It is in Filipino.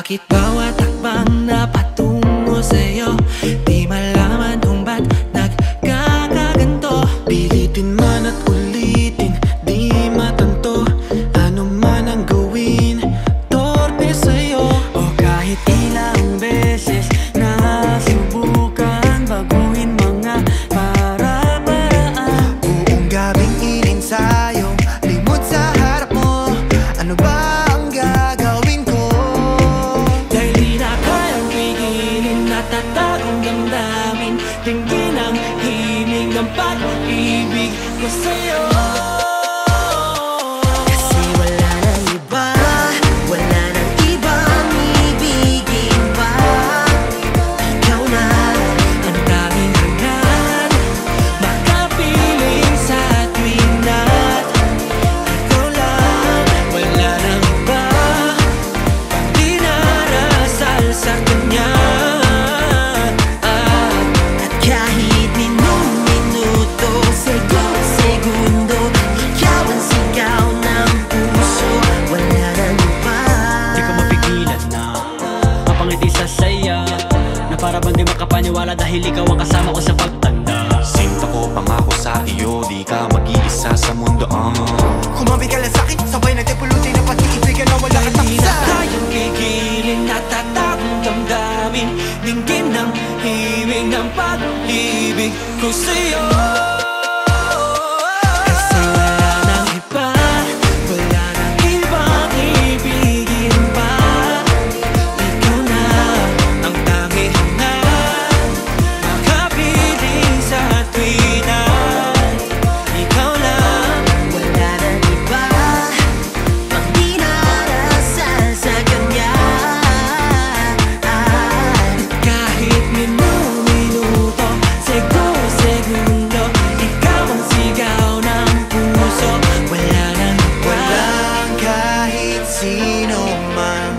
Bakit bawat takbang na patungo sa'yo di malaman kung ba't nagkakaganto? Pilitin man at ulitin, di matanto. Ano man ang gawin, torpe sa'yo. O kahit ilang beses na subukan baguhin mga para-paraan, Buong gabing ininsayong limot sa harap mo. Ano ba ang gagawin ko? dahil di na kayang pigilin at tatagong damdamin. Tingin ang himig ng pag-ibig ko sa'yo. Kasi wala nang iba, wala nang ibang ibigin pa. Ikaw na ang tanging hanggan, makapiling sa tuwing na't ikaw lang. Wala nang iba pang dinarasal sa kanya. At kahit minuto, segundo, ikaw ang sigaw ng puso. Wala nang iba. Di ko mapigilan na mapangiti sa saya, na para bang di makapaniwala dahil ikaw ang kasama ko sa pagtanda. Sinta ko pangako sa iyo, di ka mag-iisa sa mundo. Kumabit ka lang sa'kin, sabay natin pulutin ang pag-iibigan na wala kang Dahil di na taksa. kayang pigilin at tatagong damdamin. Dinggin ng himig ng pag-ibig ko sa'yo. Kasi wala nang iba, wala nang ibang ibigin pa. Ikaw na ang tanging hanggan, makapiling sa tuwing na't ikaw lang. Wala nang iba pang dinarasal sa kanya. Kahit minuto, segundo, ikaw ang sigaw ng puso. Wala nang iba. Walang kahit sino man